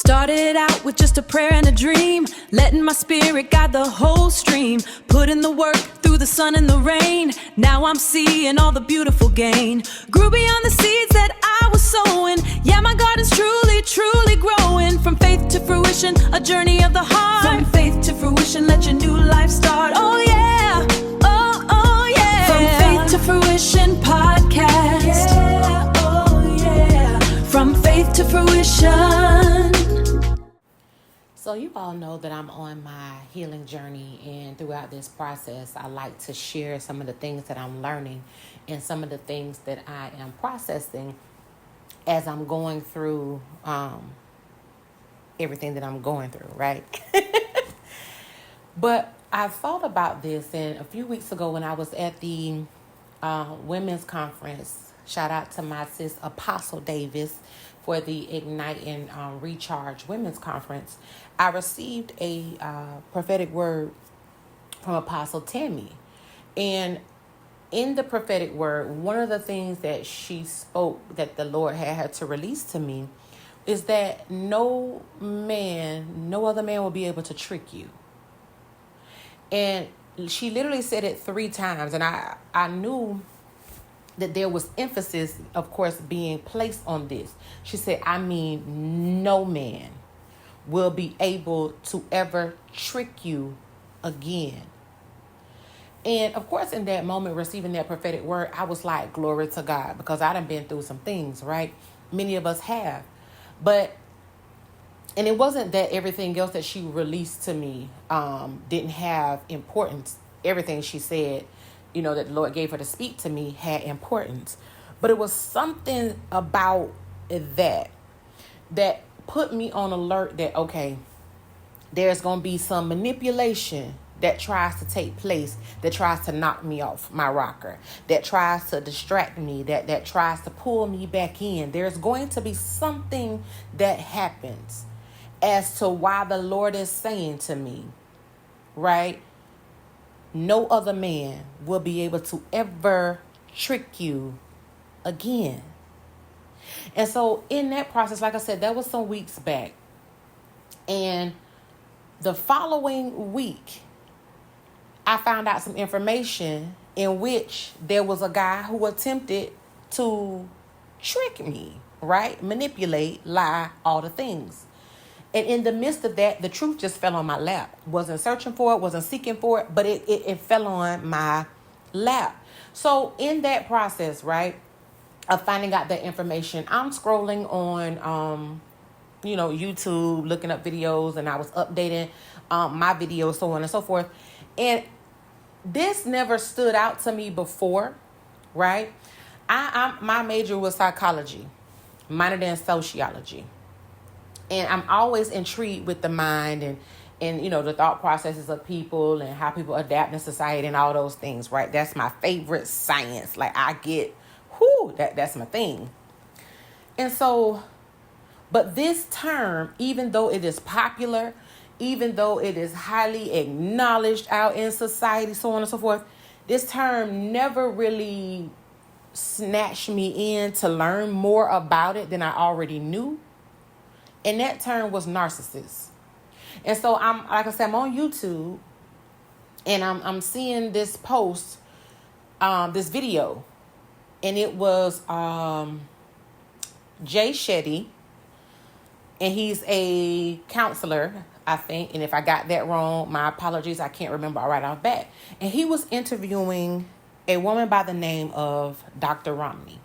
Started out with just a prayer and a dream, letting my spirit guide the whole stream. Put in the work through the sun and the rain. Now I'm seeing all the beautiful gain. Grew beyond the seeds that I was sowing. Yeah, my garden's truly, truly growing. From faith to fruition, a journey of the heart. From faith to fruition, let your new life start. Oh yeah, oh yeah. From faith to fruition podcast. Yeah, oh yeah. From faith to fruition. So you all know that I'm on my healing journey, and throughout this process, I like to share some of the things that I'm learning and some of the things that I am processing as I'm going through everything that I'm going through, right? But I thought about this, and a few weeks ago when I was at the women's conference, shout out to my sis Apostle Davis for the Ignite and Recharge Women's Conference, I received a prophetic word from Apostle Tammy. And in the prophetic word, one of the things that she spoke that the Lord had to release to me is that no other man will be able to trick you. And she literally said it 3 times. And I knew that there was emphasis, of course, being placed on this. She said, I mean, no man will be able to ever trick you again. And of course, in that moment, receiving that prophetic word, I was like, glory to God, because I done been through some things, right? Many of us have. And it wasn't that everything else that she released to me didn't have importance. Everything she said, that the Lord gave her to speak to me had importance. But it was something about that put me on alert that, okay, there's going to be some manipulation that tries to take place, that tries to knock me off my rocker, that tries to distract me, that tries to pull me back in. There's going to be something that happens as to why the Lord is saying to me, right? No other man will be able to ever trick you again. And so in that process, like I said, that was some weeks back. And the following week, I found out some information in which there was a guy who attempted to trick me, right? Manipulate, lie, all the things. And in the midst of that, the truth just fell on my lap. Wasn't searching for it, wasn't seeking for it, but it fell on my lap. So in that process, right, of finding out that information, I'm scrolling on, YouTube, looking up videos, and I was updating my videos, so on and so forth. And this never stood out to me before, right? My major was psychology, minored in sociology. And I'm always intrigued with the mind and the thought processes of people and how people adapt in society and all those things, right? That's my favorite science. Like that's my thing. And so, but this term, even though it is popular, even though it is highly acknowledged out in society, so on and so forth, this term never really snatched me in to learn more about it than I already knew. And that term was narcissist. And so I'm on YouTube, and I'm seeing this post, this video, and it was Jay Shetty, and he's a counselor, I think. And if I got that wrong, my apologies. I can't remember right off bat. And he was interviewing a woman by the name of Dr. Romney.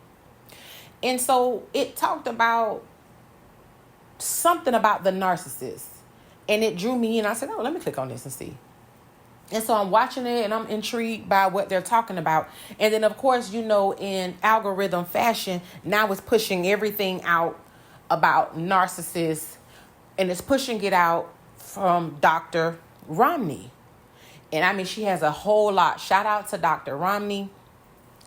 And so it talked about something about the narcissist, and it drew me in. I said, let me click on this and see. And so I'm watching it, and I'm intrigued by what they're talking about. And then, of course, in algorithm fashion, now it's pushing everything out about narcissists, and it's pushing it out from Dr. Romney. And I mean, she has a whole lot. Shout out to Dr. Romney.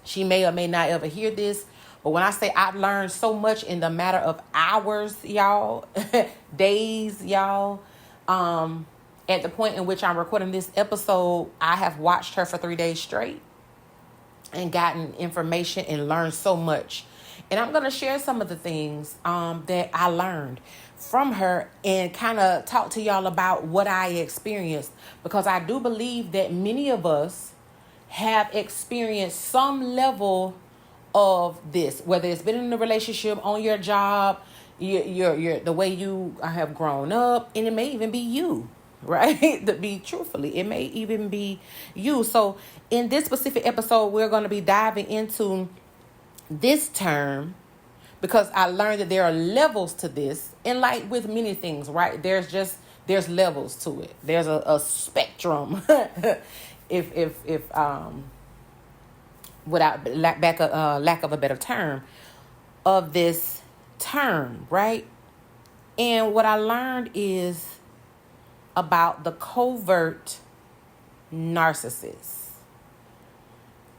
She may or may not ever hear this. But when I say I've learned so much in the matter of hours, y'all, days, y'all, at the point in which I'm recording this episode, I have watched her for 3 days straight and gotten information and learned so much. And I'm going to share some of the things that I learned from her and kind of talk to y'all about what I experienced, because I do believe that many of us have experienced some level of this, whether it's been in a relationship, on your job, your the way you have grown up, and it may even be you, right? To be truthfully, it may even be you. So in this specific episode, we're going to be diving into this term, because I learned that there are levels to this. And like with many things, right? There's levels to it. There's a spectrum. if without lack of a better term, of this term, right? And what I learned is about the covert narcissist.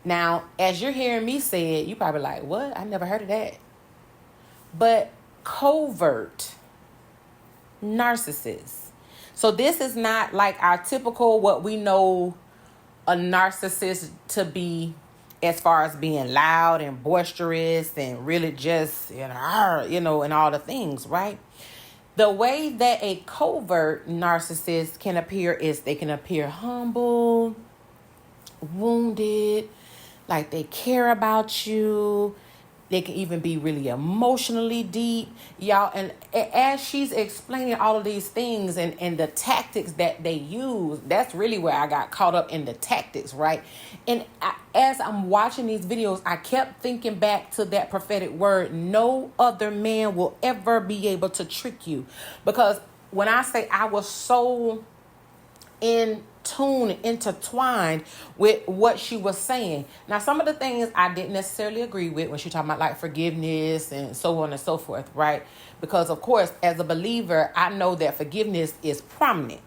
Now, as you're hearing me say it, you probably like, what? I never heard of that. But covert narcissist. So this is not like our typical, what we know a narcissist to be, as far as being loud and boisterous and really just, and all the things, right? The way that a covert narcissist can appear is they can appear humble, wounded, like they care about you. They can even be really emotionally deep, y'all. And as she's explaining all of these things and the tactics that they use, that's really where I got caught up in the tactics, right? And as I'm watching these videos, I kept thinking back to that prophetic word, no other man will ever be able to trick you. Because when I say I was so intertwined with what she was saying. Now, some of the things I didn't necessarily agree with when she talked about like forgiveness and so on and so forth, right? Because of course, as a believer, I know that forgiveness is prominent.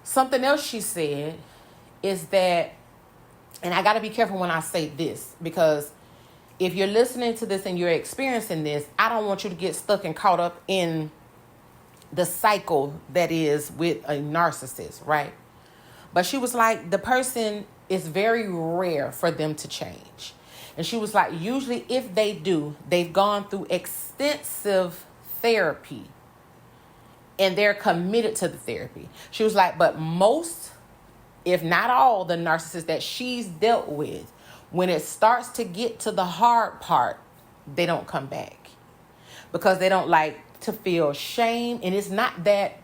Something else she said is that, and I got to be careful when I say this, because if you're listening to this and you're experiencing this, I don't want you to get stuck and caught up in the cycle that is with a narcissist, right? But she was like, the person is very rare for them to change. And she was like, usually if they do, they've gone through extensive therapy and they're committed to the therapy. She was like, but most, if not all, the narcissists that she's dealt with, when it starts to get to the hard part, they don't come back because they don't like to feel shame. And it's not that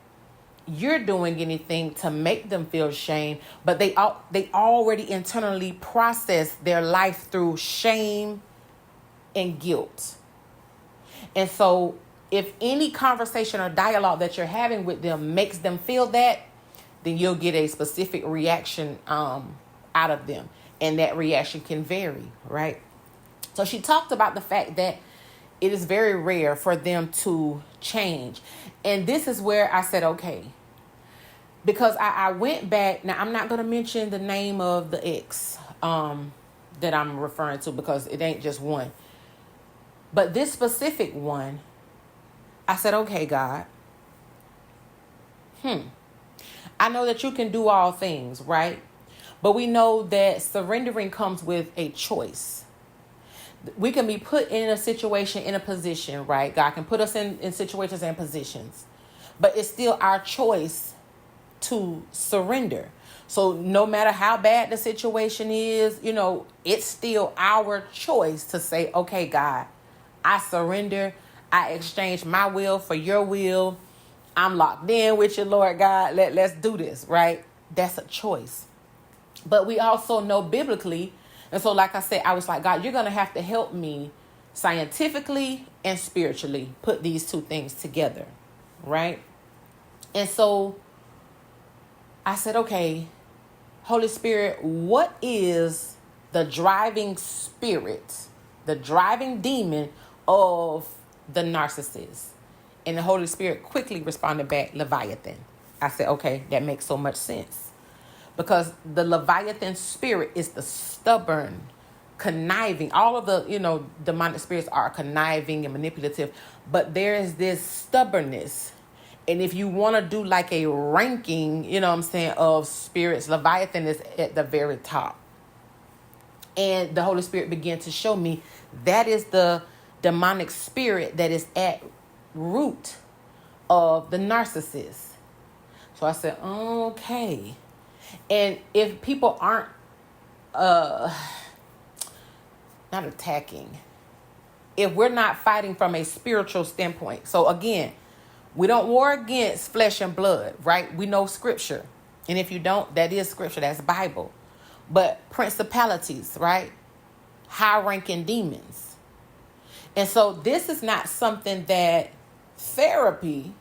you're doing anything to make them feel shame, but they already internally process their life through shame and guilt. And so if any conversation or dialogue that you're having with them makes them feel that, then you'll get a specific reaction out of them. And that reaction can vary, right? So she talked about the fact that it is very rare for them to change. And this is where I said, okay, because I went back. Now, I'm not going to mention the name of the ex that I'm referring to, because it ain't just one. But this specific one, I said, okay, God, I know that you can do all things, right? But we know that surrendering comes with a choice. We can be put in a situation, in a position, right? God can put us in situations and positions, but it's still our choice to surrender. So no matter how bad the situation is, it's still our choice to say, okay, God, I surrender. I exchange my will for your will. I'm locked in with you, Lord God. Let's do this, right? That's a choice. But we also know biblically. And so, like I said, I was like, God, you're going to have to help me scientifically and spiritually put these two things together, right? And so I said, okay, Holy Spirit, what is the driving spirit, the driving demon of the narcissist? And the Holy Spirit quickly responded back, Leviathan. I said, okay, that makes so much sense. Because the Leviathan spirit is the stubborn, conniving. All of the, demonic spirits are conniving and manipulative. But there is this stubbornness. And if you want to do like a ranking, of spirits, Leviathan is at the very top. And the Holy Spirit began to show me that is the demonic spirit that is at root of the narcissist. So I said, okay. And if people aren't not attacking, if we're not fighting from a spiritual standpoint. So again, we don't war against flesh and blood, right? We know scripture. And if you don't, that is scripture, that's Bible. But principalities, right? High-ranking demons. And so this is not something that therapy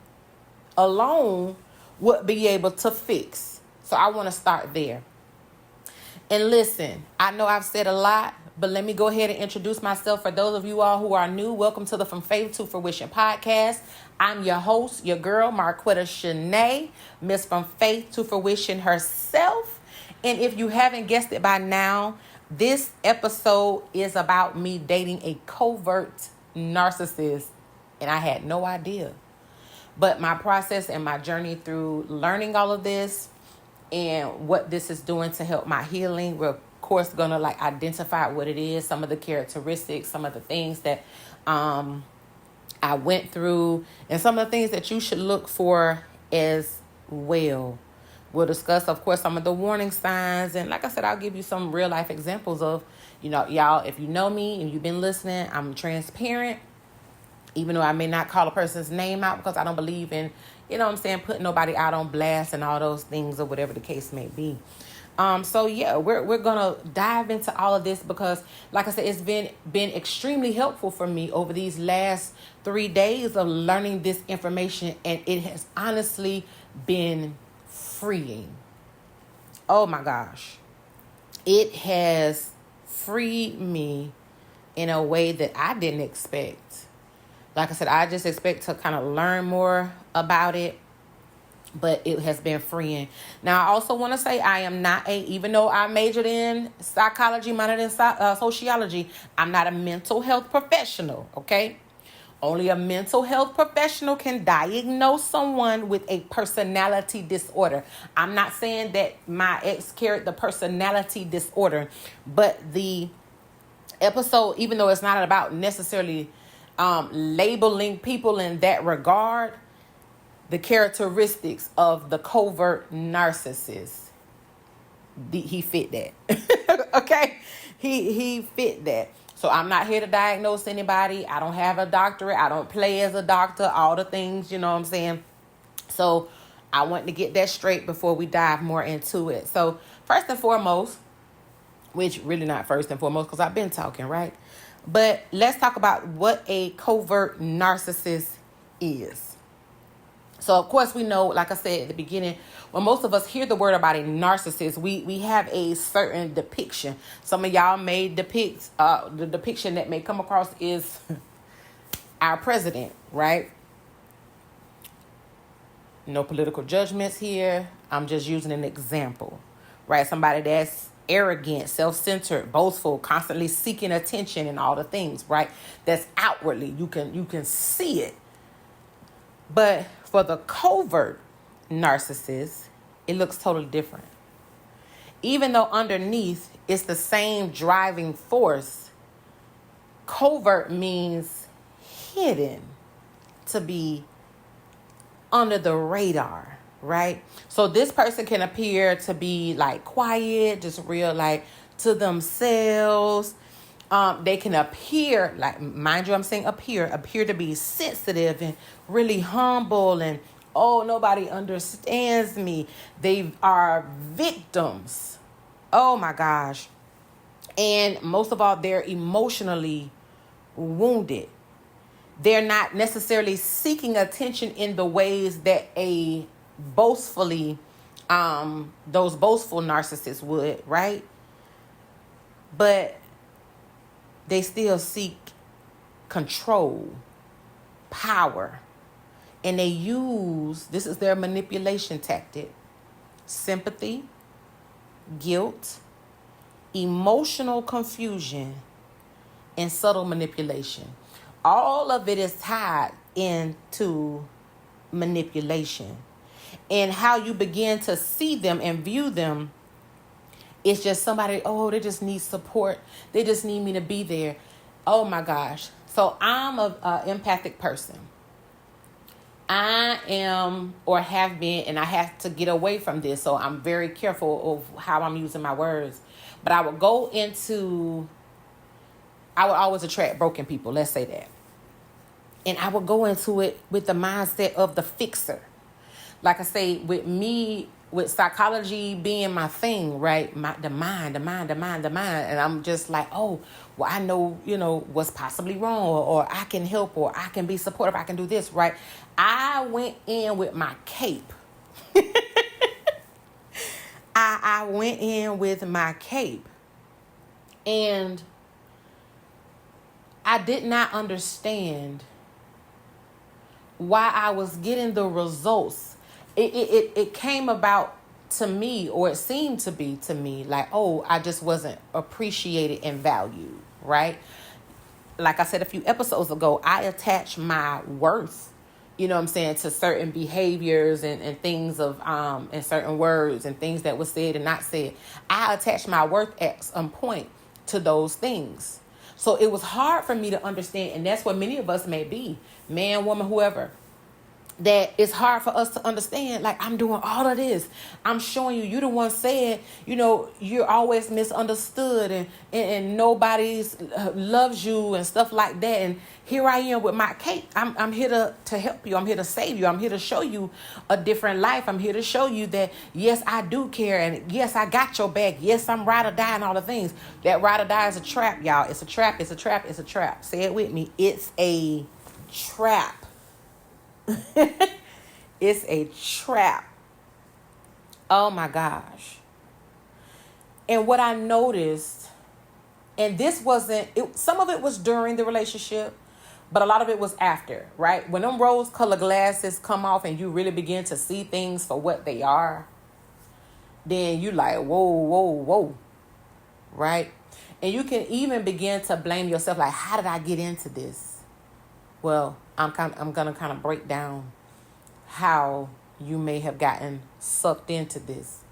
alone would be able to fix. So I want to start there. And listen, I know I've said a lot, but let me go ahead and introduce myself. For those of you all who are new, welcome to the From Faith to Fruition podcast. I'm your host, your girl, Marquetta Shanae, Miss From Faith to Fruition herself. And if you haven't guessed it by now, this episode is about me dating a covert narcissist, and I had no idea. But my process and my journey through learning all of this and what this is doing to help my healing, we're of course going to identify what it is, some of the characteristics, some of the things that I went through, and some of the things that you should look for as well. We'll discuss, of course, some of the warning signs. And like I said, I'll give you some real life examples of, y'all, if you know me and you've been listening, I'm transparent. Even though I may not call a person's name out because I don't believe in, putting nobody out on blast and all those things or whatever the case may be. So yeah, we're gonna dive into all of this because, like I said, it's been extremely helpful for me over these last 3 days of learning this information, and it has honestly been freeing. Oh my gosh, it has freed me in a way that I didn't expect. Like I said, I just expect to kind of learn more about it, but it has been freeing. Now, I also want to say I am not even though I majored in psychology, minored in sociology, I'm not a mental health professional, okay? Only a mental health professional can diagnose someone with a personality disorder. I'm not saying that my ex carried the personality disorder, but the episode, even though it's not about necessarily labeling people in that regard, the characteristics of the covert narcissist, he fit that. Okay, he fit that. So I'm not here to diagnose anybody. I don't have a doctorate. I don't play as a doctor. All the things, you know what I'm saying. So I want to get that straight before we dive more into it. So first and foremost, which really not first and foremost because I've been talking, right? But let's talk about what a covert narcissist is. So, of course, we know, like I said at the beginning, when most of us hear the word about a narcissist, we have a certain depiction. Some of y'all may depict, the depiction that may come across is our president, right? No political judgments here. I'm just using an example, right? Somebody that's arrogant, self-centered, boastful, constantly seeking attention and all the things, right? That's outwardly, you can see it. But for the covert narcissist, it looks totally different. Even though underneath it's the same driving force, covert means hidden, to be under the radar, right? So this person can appear to be quiet, just real to themselves. They can appear mind you, I'm saying appear to be sensitive and really humble and, oh, nobody understands me. They are victims. Oh my gosh. And most of all, they're emotionally wounded. They're not necessarily seeking attention in the ways that those boastful narcissists would, right? But they still seek control, power, and they use, this is their manipulation tactic, sympathy, guilt, emotional confusion, and subtle manipulation. All of it is tied into manipulation. And how you begin to see them and view them It's just somebody, oh, they just need support. They just need me to be there. Oh my gosh. So I'm a empathic person. I am, or have been, and I have to get away from this. So I'm very careful of how I'm using my words. But I would always attract broken people. Let's say that. And I would go into it with the mindset of the fixer. Like I say, with psychology being my thing, right? The mind. And I'm just like, oh, well, I know, what's possibly wrong, or I can help, or I can be supportive. I can do this, right? I went in with my cape. I went in with my cape. And I did not understand why I was getting the results. It came about to me, or it seemed to be to me, like, oh, I just wasn't appreciated and valued, right? Like I said a few episodes ago, I attach my worth, to certain behaviors and things of and certain words and things that were said and not said. I attach my worth at some point to those things. So it was hard for me to understand, and that's what many of us may be, man, woman, whoever, that it's hard for us to understand, like, I'm doing all of this. I'm showing you the one said, you're always misunderstood and nobody's loves you and stuff like that. And here I am with my cape. I'm here to help you. I'm here to save you. I'm here to show you a different life. I'm here to show you that, yes, I do care. And yes, I got your back. Yes, I'm ride or die and all the things. That ride or die is a trap, y'all. It's a trap. It's a trap. It's a trap. Say it with me. It's a trap. It's a trap. Oh my gosh. And what I noticed, and this wasn't, some of it was during the relationship, but a lot of it was after, right? When them rose colored glasses come off and you really begin to see things for what they are, then you like, whoa, right? And you can even begin to blame yourself, like, how did I get into this? Well, I'm gonna kind of break down how you may have gotten sucked into this.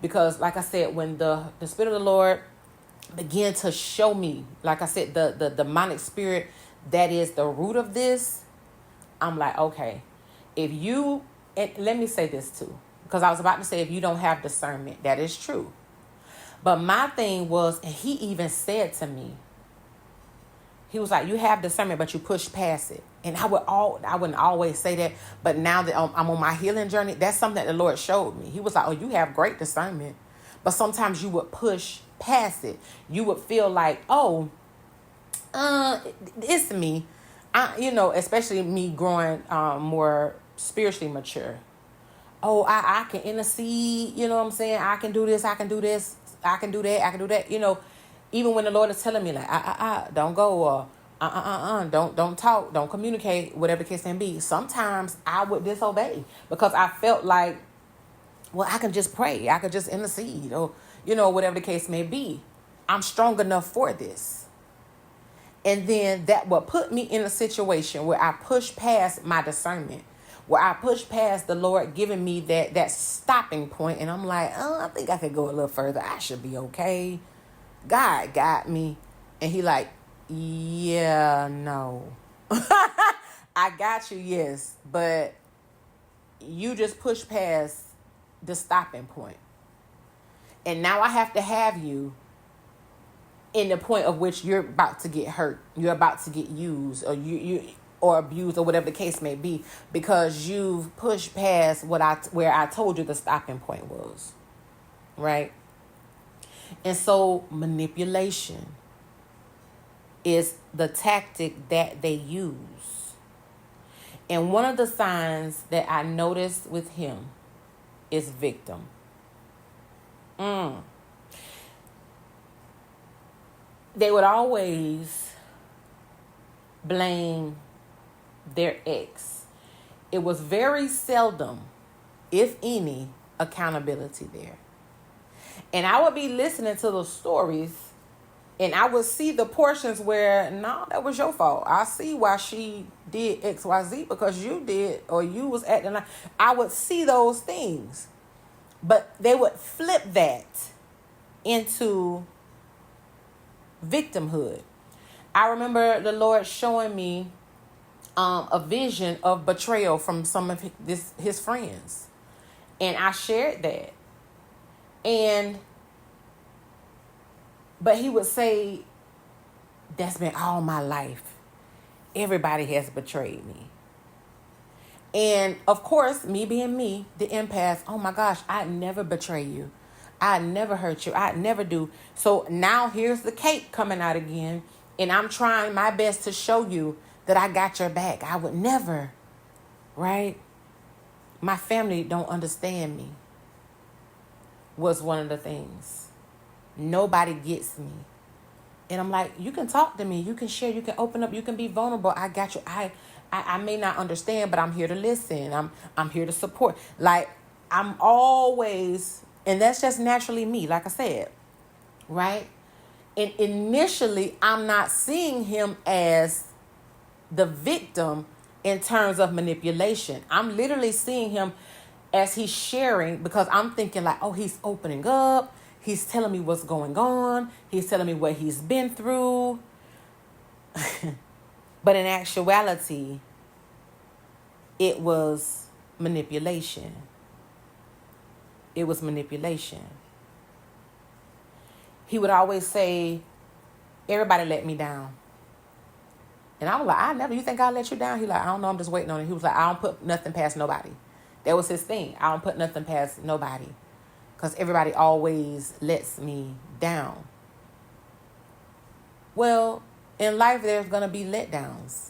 Because like I said, when the Spirit of the Lord began to show me, like I said, the demonic spirit that is the root of this, I'm like, okay, and let me say this too, because I was about to say, if you don't have discernment, that is true. But my thing was, and he even said to me, he was like, you have discernment, but you push past it. And I wouldn't always say that, but now that I'm on my healing journey, that's something that the Lord showed me. He was like, oh, you have great discernment, but sometimes you would push past it. You would feel like, oh, it's me. Especially me growing more spiritually mature. Oh, I can intercede, you know what I'm saying? I can do this, I can do this, I can do that, I can do that, Even when the Lord is telling me, like, don't go, or don't talk, don't communicate, whatever the case may be. Sometimes I would disobey because I felt like, well, I can just pray, I could just intercede, or, whatever the case may be. I'm strong enough for this. And then that would put me in a situation where I push past my discernment, where I push past the Lord giving me that stopping point, and I'm like, oh, I think I could go a little further. I should be okay. God got me. And he like, yeah, no. I got you, yes. But you just push past the stopping point. And now I have to have you in the point of which you're about to get hurt. You're about to get used, or you or abused, or whatever the case may be, because you've pushed past where I told you the stopping point was. Right? And so manipulation is the tactic that they use. And one of the signs that I noticed with him is victim. They would always blame their ex. It was very seldom, if any, accountability there. And I would be listening to the stories, and I would see the portions where, no, that was your fault. I see why she did X, Y, Z, because you did, or you was acting like. I would see those things. But they would flip that into victimhood. I remember the Lord showing me a vision of betrayal from some of his friends. And I shared that. But he would say, that's been all my life. Everybody has betrayed me. And of course, me being me, the empath, oh my gosh, I'd never betray you. I'd never hurt you. I'd never do. So now here's the cape coming out again. And I'm trying my best to show you that I got your back. I would never, right? My family don't understand me was one of the things. Nobody gets me. And I'm like, you can talk to me. You can share. You can open up. You can be vulnerable. I got you. I may not understand, but I'm here to listen. I'm here to support. Like, I'm always, and that's just naturally me, like I said, right? And initially, I'm not seeing him as the victim in terms of manipulation. I'm literally seeing him as he's sharing, because I'm thinking like, oh, he's opening up. He's telling me what's going on. He's telling me what he's been through. But in actuality, it was manipulation. It was manipulation. He would always say, everybody let me down. And I was like, you think I'll let you down? He like, I don't know, I'm just waiting on it. He was like, I don't put nothing past nobody. That was his thing. I don't put nothing past nobody. Because everybody always lets me down. Well, in life, there's going to be letdowns.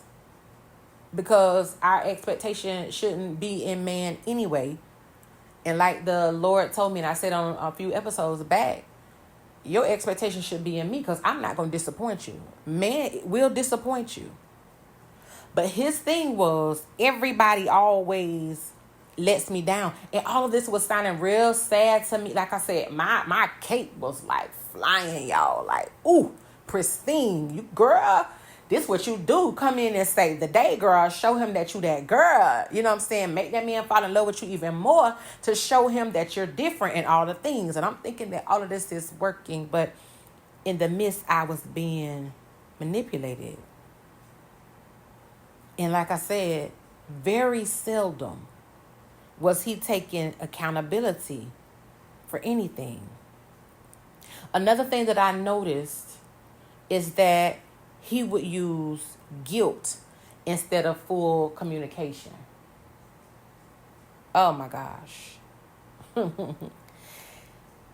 Because our expectation shouldn't be in man anyway. And like the Lord told me, and I said on a few episodes back, your expectation should be in me, because I'm not going to disappoint you. Man will disappoint you. But his thing was, everybody always lets me down. And all of this was sounding real sad to me. Like I said, my cape was like flying, y'all. Like, ooh, pristine. You girl, this what you do. Come in and save the day, girl. Show him that you that girl. You know what I'm saying? Make that man fall in love with you even more, to show him that you're different in all the things. And I'm thinking that all of this is working. But in the midst, I was being manipulated. And like I said, very seldom was he taking accountability for anything. Another thing that I noticed is that he would use guilt instead of full communication. Oh my gosh.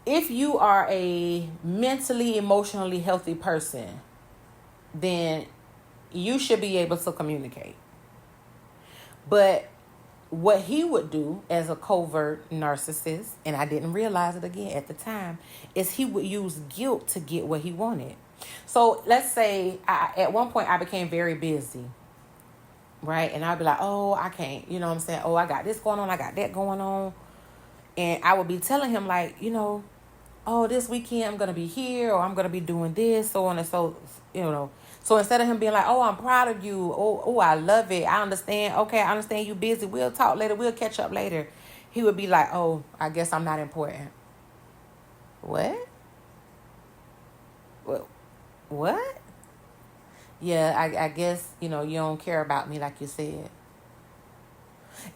If you are a mentally, emotionally healthy person, then you should be able to communicate. But what he would do as a covert narcissist, and I didn't realize it again at the time, is he would use guilt to get what he wanted. So let's say at one point I became very busy, right? And I'd be like, oh, I can't, you know what I'm saying? Oh, I got this going on. I got that going on. And I would be telling him like, oh, this weekend I'm going to be here, or I'm going to be doing this, so on and so, So instead of him being like, oh, I'm proud of you. Oh, I love it. I understand. Okay, I understand you busy. We'll talk later. We'll catch up later. He would be like, oh, I guess I'm not important. What? What? Yeah, I guess, you don't care about me like you said.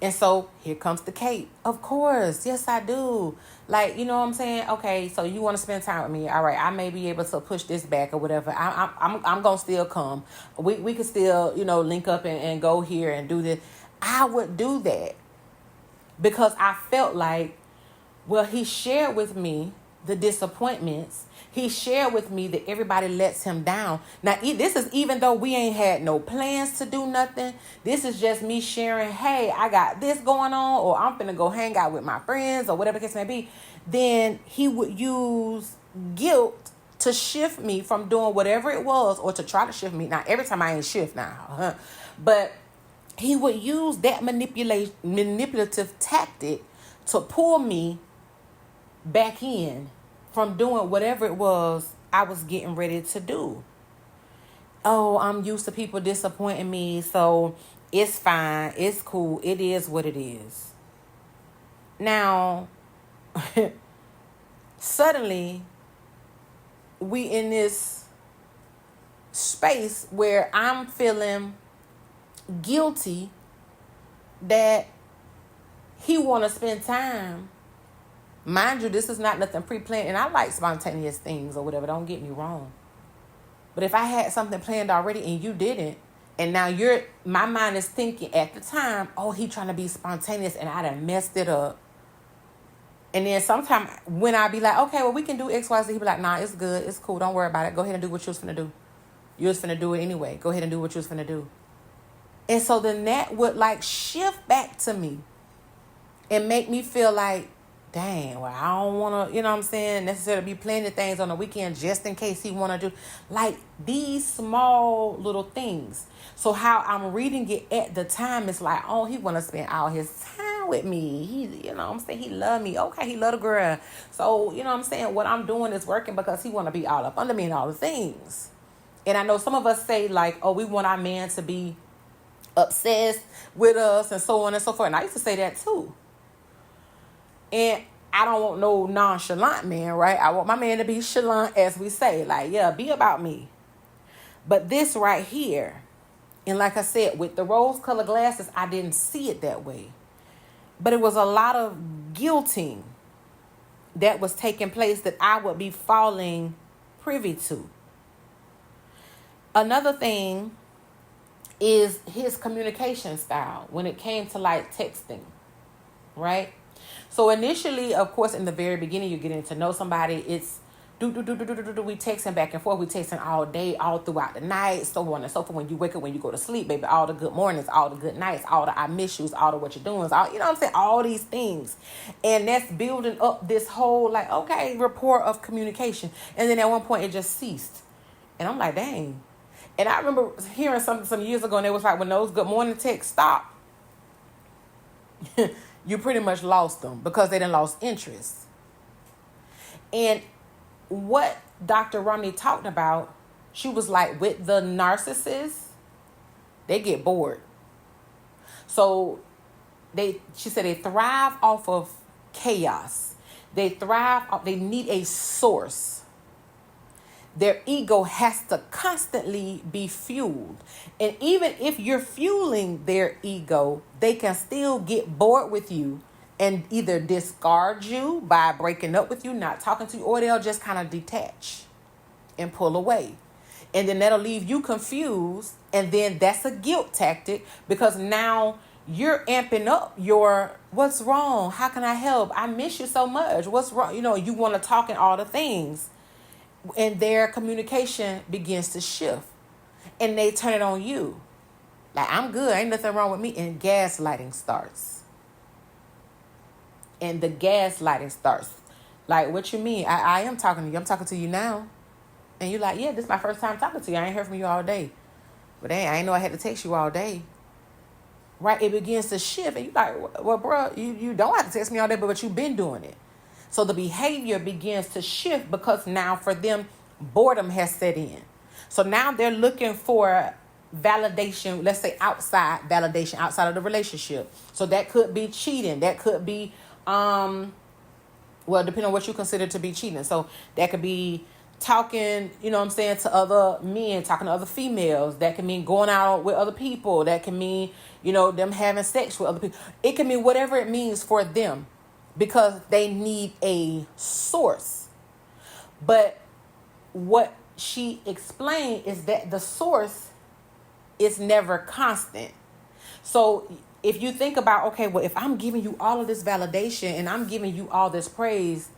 And so here comes the cape. Of course. Yes, I do. Like, you know what I'm saying? Okay, so you want to spend time with me. All right, I may be able to push this back or whatever. I'm going to still come. We could still, link up and go here and do this. I would do that because I felt like, well, he shared with me the disappointments. He shared with me that everybody lets him down. Now, this is even though we ain't had no plans to do nothing. This is just me sharing, hey, I got this going on, or I'm finna go hang out with my friends, or whatever the case may be. Then he would use guilt to shift me from doing whatever it was, or to try to shift me. Now, every time I ain't shift now. But he would use that manipulative tactic to pull me back in from doing whatever it was I was getting ready to do. Oh, I'm used to people disappointing me, so it's fine. It's cool. It is what it is. Now, suddenly, we in this space where I'm feeling guilty that he want to spend time. Mind you, this is not nothing pre-planned, and I like spontaneous things or whatever, don't get me wrong. But if I had something planned already and you didn't, and now my mind is thinking at the time, oh, he trying to be spontaneous and I done messed it up. And then sometime when I be like, okay, well, we can do X, Y, Z, he be like, nah, it's good, it's cool, don't worry about it. Go ahead and do what you was finna do. You was finna do it anyway. Go ahead and do what you was finna do. And so then that would like shift back to me and make me feel like, dang, well, I don't want to, you know what I'm saying, necessarily be planning things on the weekend just in case he want to do, like, these small little things. So how I'm reading it at the time is like, oh, he want to spend all his time with me. He, you know what I'm saying, he love me. Okay, he love the girl. So, you know what I'm saying, what I'm doing is working because he want to be all up under me and all the things. And I know some of us say, like, oh, we want our man to be obsessed with us and so on and so forth. And I used to say that too. And I don't want no nonchalant man, right? I want my man to be chalant, as we say. Like, yeah, be about me. But this right here, and like I said, with the rose-colored glasses, I didn't see it that way. But it was a lot of guilting that was taking place that I would be falling privy to. Another thing is his communication style when it came to like texting, right? So initially, of course, in the very beginning, you're getting to know somebody. It's we texting back and forth. We texting all day, all throughout the night, so on and so forth. When you wake up, when you go to sleep, baby, all the good mornings, all the good nights, all the I miss yous, all the what you're doing, all, you know what I'm saying? All these things. And that's building up this whole, like, okay, rapport of communication. And then at one point, it just ceased. And I'm like, dang. And I remember hearing something some years ago, and it was like, when those good morning texts stop, you pretty much lost them because they done lost interest. And what Dr. Romney talked about, she was like, with the narcissist, they get bored. So she said they thrive off of chaos. They need a source. Their ego has to constantly be fueled. And even if you're fueling their ego, they can still get bored with you and either discard you by breaking up with you, not talking to you, or they'll just kind of detach and pull away. And then that'll leave you confused. And then that's a guilt tactic because now you're amping up your, what's wrong? How can I help? I miss you so much. What's wrong? You know, you want to talk and all the things. And their communication begins to shift. And they turn it on you. Like, I'm good. Ain't nothing wrong with me. And gaslighting starts. And the gaslighting starts. Like, what you mean? I am talking to you. I'm talking to you now. And you're like, yeah, this is my first time talking to you. I ain't heard from you all day. But hey, I ain't know I had to text you all day. Right? It begins to shift. And you're like, well, bro, you don't have to text me all day, but you've been doing it. So the behavior begins to shift because now for them, boredom has set in. So now they're looking for validation, let's say outside validation, outside of the relationship. So that could be cheating. That could be, well, depending on what you consider to be cheating. So that could be talking, you know what I'm saying, to other men, talking to other females. That can mean going out with other people. That can mean, you know, them having sex with other people. It can mean whatever it means for them. Because they need a source. But what she explained is that the source is never constant. So if you think about, okay, well, if I'm giving you all of this validation and I'm giving you all this praise,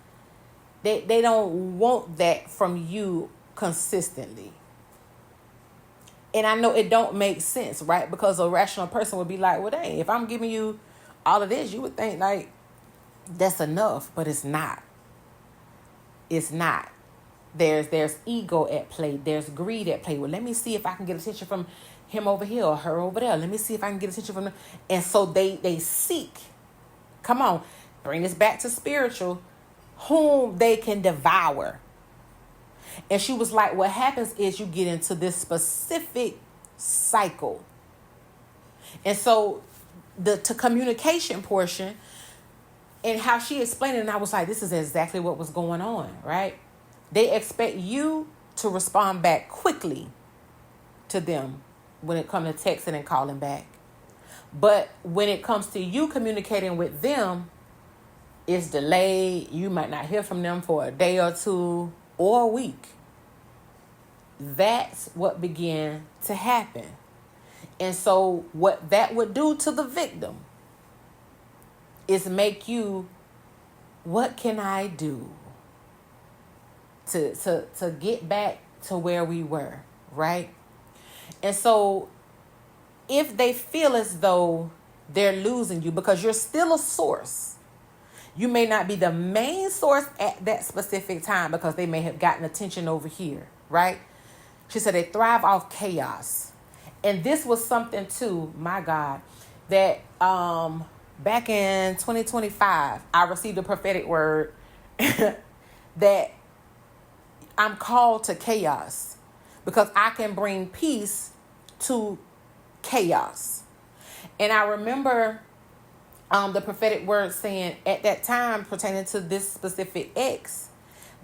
they don't want that from you consistently. And I know it don't make sense, right? Because a rational person would be like, well, dang, if I'm giving you all of this, you would think like, that's enough, but it's not. It's not. There's ego at play. There's greed at play. Well, let me see if I can get attention from him over here or her over there. Let me see if I can get attention from them. And so they seek. Come on, bring this back to spiritual. Whom they can devour. And she was like, what happens is you get into this specific cycle. And so the communication portion. And how she explained it, and I was like, this is exactly what was going on, right? They expect you to respond back quickly to them when it comes to texting and calling back. But when it comes to you communicating with them, it's delayed. You might not hear from them for a day or two or a week. That's what began to happen. And so what that would do to the victim is make you, what can I do to get back to where we were, right? And so if they feel as though they're losing you because you're still a source, you may not be the main source at that specific time because they may have gotten attention over here, right? She said they thrive off chaos. And this was something too, my God, that back in 2025, I received a prophetic word that I'm called to chaos because I can bring peace to chaos. And I remember the prophetic word saying at that time pertaining to this specific ex,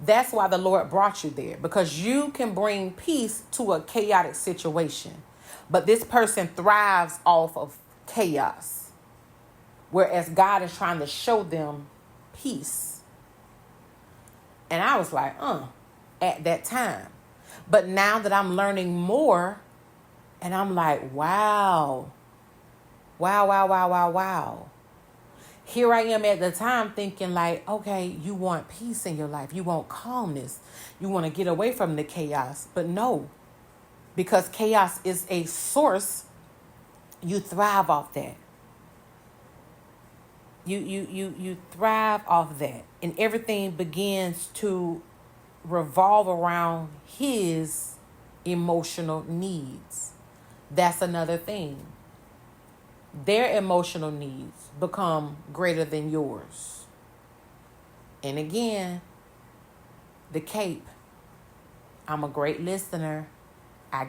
that's why the Lord brought you there, because you can bring peace to a chaotic situation. But this person thrives off of chaos, whereas God is trying to show them peace. And I was like, at that time. But now that I'm learning more, and I'm like, wow. Here I am at the time thinking like, okay, you want peace in your life. You want calmness. You want to get away from the chaos. But no, because chaos is a source, you thrive off that. You thrive off that. And everything begins to revolve around his emotional needs. That's another thing. Their emotional needs become greater than yours. And again, the cape. I'm a great listener. I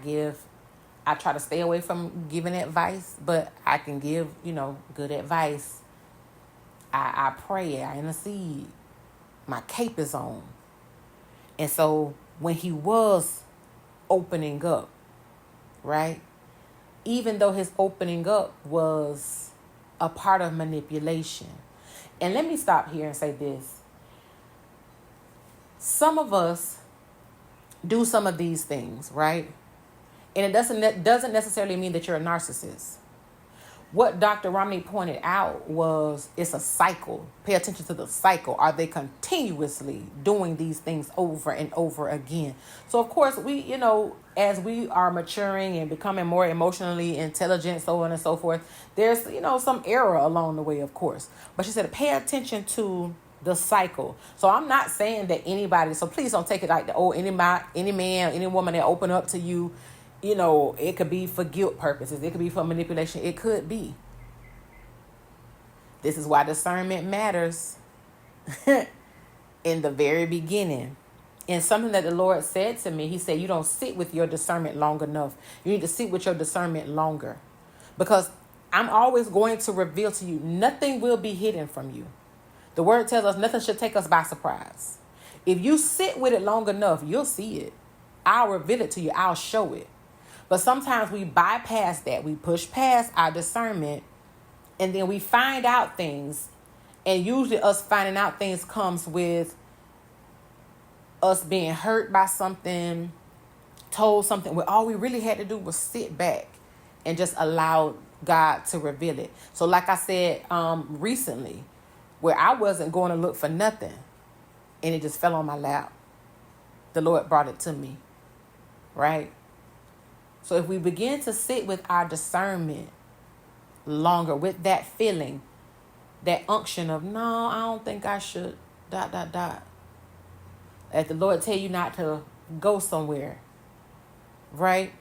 try to stay away from giving advice, but I can give, good advice. I pray, I intercede. My cape is on. And so when he was opening up, right? Even though his opening up was a part of manipulation. And let me stop here and say this. Some of us do some of these things, right? And it doesn't necessarily mean that you're a narcissist. What Dr. Romney pointed out was it's a cycle. Pay attention to the cycle. Are they continuously doing these things over and over again? So, of course, we, as we are maturing and becoming more emotionally intelligent, so on and so forth, there's, some error along the way, of course. But she said, pay attention to the cycle. So I'm not saying that anybody, so please don't take it like, any man, any woman that open up to you, it could be for guilt purposes. It could be for manipulation. It could be. This is why discernment matters in the very beginning. And something that the Lord said to me, he said, you don't sit with your discernment long enough. You need to sit with your discernment longer. Because I'm always going to reveal to you, nothing will be hidden from you. The word tells us nothing should take us by surprise. If you sit with it long enough, you'll see it. I'll reveal it to you. I'll show it. But sometimes we bypass that. We push past our discernment and then we find out things. And usually us finding out things comes with us being hurt by something, told something where all we really had to do was sit back and just allow God to reveal it. So like I said recently, where I wasn't going to look for nothing and it just fell on my lap. The Lord brought it to me, right? So if we begin to sit with our discernment longer, with that feeling, that unction of, no, I don't think I should, ... If the Lord tell you not to go somewhere, right?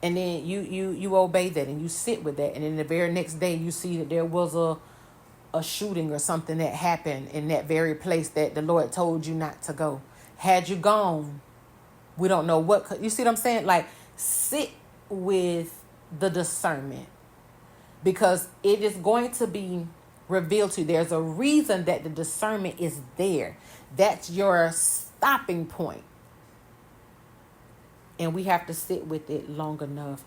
And then you obey that and you sit with that. And then the very next day you see that there was a shooting or something that happened in that very place that the Lord told you not to go. Had you gone, we don't know what. You see what I'm saying? Like, sit with the discernment. Because it is going to be revealed to you. There's a reason that the discernment is there. That's your stopping point. And we have to sit with it long enough.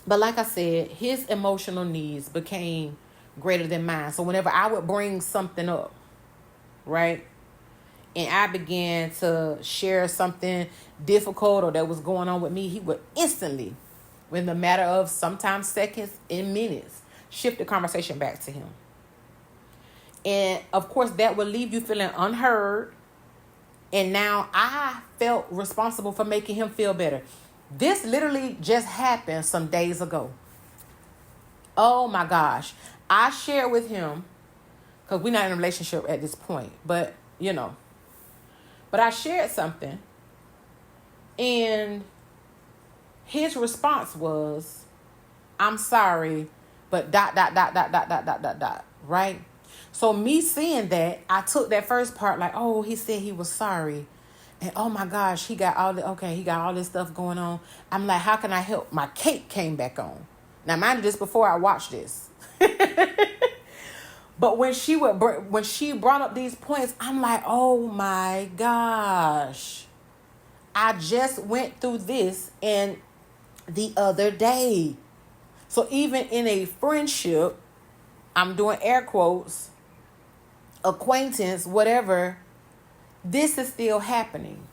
But like I said, his emotional needs became greater than mine. So whenever I would bring something up, right, and I began to share something difficult or that was going on with me, he would instantly, within the matter of sometimes seconds and minutes, shift the conversation back to him. And of course, that would leave you feeling unheard. And now I felt responsible for making him feel better. This literally just happened some days ago. Oh my gosh. I shared with him, because we're not in a relationship at this point, but but I shared something, and his response was, I'm sorry, but ... right? So me seeing that, I took that first part like, oh, he said he was sorry. And oh my gosh, he got all this stuff going on. I'm like, how can I help? My cape came back on. Now, mind you, this before I watched this. But when she brought up these points, I'm like, oh my gosh. I just went through this and the other day. So even in a friendship, I'm doing air quotes, acquaintance, whatever, this is still happening.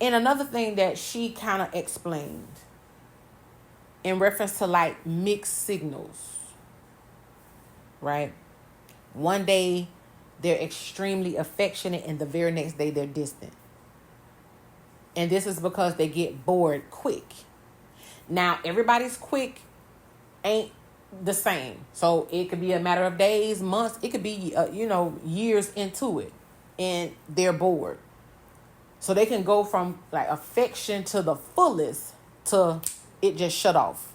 And another thing that she kind of explained in reference to like mixed signals, right? One day they're extremely affectionate and the very next day they're distant. And this is because they get bored quick. Now, everybody's quick ain't the same. So it could be a matter of days, months. It could be, years into it. And they're bored. So they can go from like affection to the fullest to it just shut off.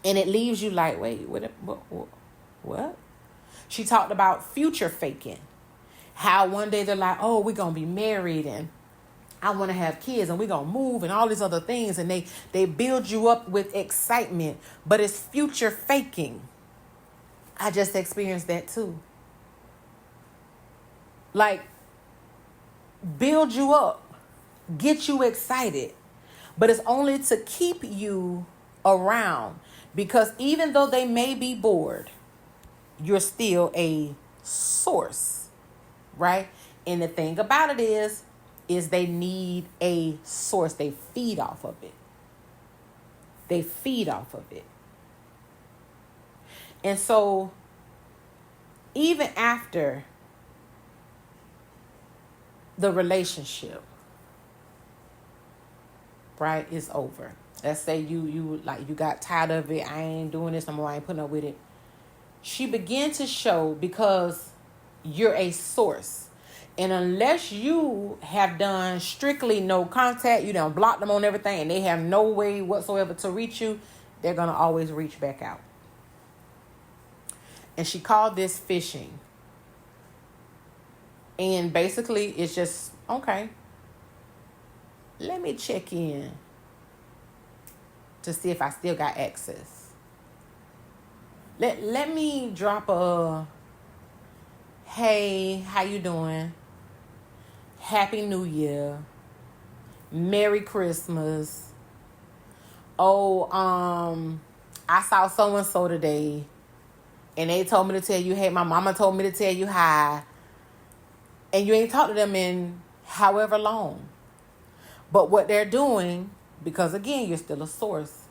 And it leaves you like, wait, what? She talked about future faking. How one day they're like, oh, we're going to be married and I want to have kids and we're going to move and all these other things. And they build you up with excitement, but it's future faking. I just experienced that too. Like, build you up, get you excited, but it's only to keep you around, because even though they may be bored, you're still a source, right? And the thing about it is they need a source. They feed off of it. And so even after the relationship, right, is over. Let's say you got tired of it. I ain't doing this no more. I ain't putting up with it. She began to show, because you're a source. And unless you have done strictly no contact, you done blocked them on everything, and they have no way whatsoever to reach you, they're going to always reach back out. And she called this fishing. And basically, it's just, okay, let me check in to see if I still got access. Let me drop a, hey, how you doing? Happy New Year. Merry Christmas. Oh, I saw so-and-so today, and they told me to tell you, hey, my mama told me to tell you hi. And you ain't talked to them in however long. But what they're doing, because again, you're still a source,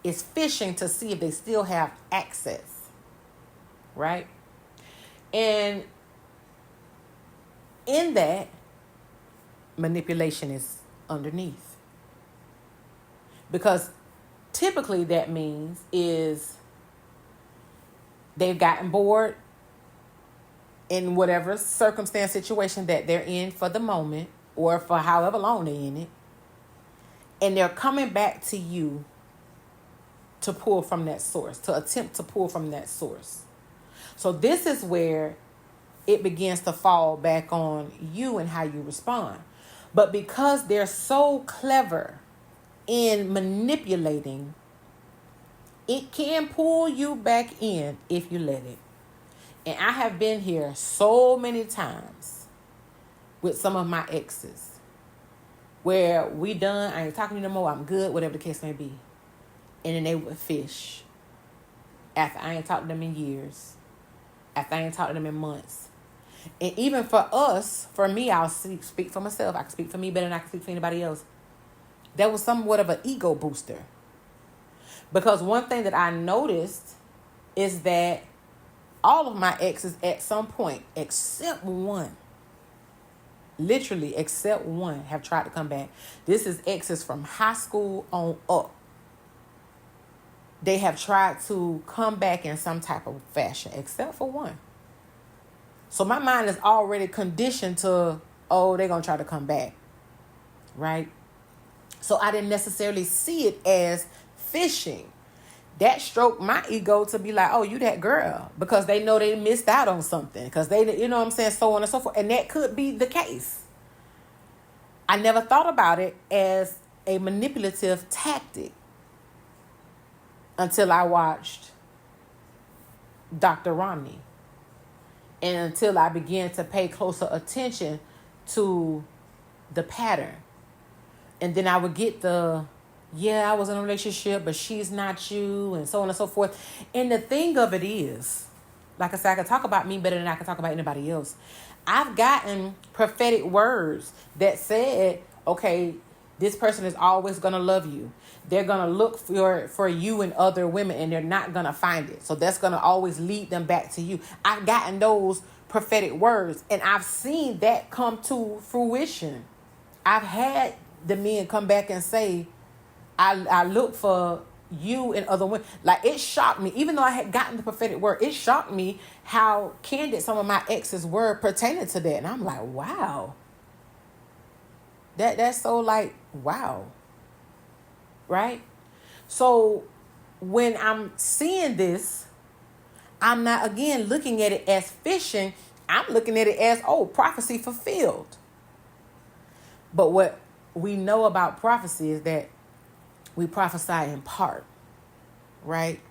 is fishing to see if they still have access. Right? And in that, manipulation is underneath. Because typically that means is they've gotten bored in whatever circumstance, situation that they're in for the moment, or for however long they're in it. And they're coming back to you to pull from that source, to attempt to pull from that source. So this is where it begins to fall back on you and how you respond. But because they're so clever in manipulating, it can pull you back in if you let it. And I have been here so many times with some of my exes where we done, I ain't talking to you no more, I'm good, whatever the case may be. And then they would fish after I ain't talked to them in years, after I ain't talked to them in months. And even for us, for me, I'll speak for myself. I can speak for me better than I can speak for anybody else. That was somewhat of an ego booster. Because one thing that I noticed is that all of my exes at some point, except one, literally except one, have tried to come back. This is exes from high school on up. They have tried to come back in some type of fashion, except for one. So my mind is already conditioned to, oh, they're going to try to come back, right? So I didn't necessarily see it as fishing. That stroked my ego to be like, oh, you that girl. Because they know they missed out on something. Because they, you know what I'm saying, so on and so forth. And that could be the case. I never thought about it as a manipulative tactic until I watched Dr. Romney. And until I began to pay closer attention to the pattern. And then I would get I was in a relationship, but she's not you, and so on and so forth. And the thing of it is, like I said, I can talk about me better than I can talk about anybody else. I've gotten prophetic words that said, okay, this person is always going to love you. They're going to look for you and other women, and they're not going to find it. So that's going to always lead them back to you. I've gotten those prophetic words, and I've seen that come to fruition. I've had the men come back and say, I look for you and other women. Like, it shocked me. Even though I had gotten the prophetic word, it shocked me how candid some of my exes were pertaining to that. And I'm like, wow. That's so like, wow. Right? So when I'm seeing this, I'm not, again, looking at it as fishing. I'm looking at it as, oh, prophecy fulfilled. But what we know about prophecy is that we prophesy in part, right?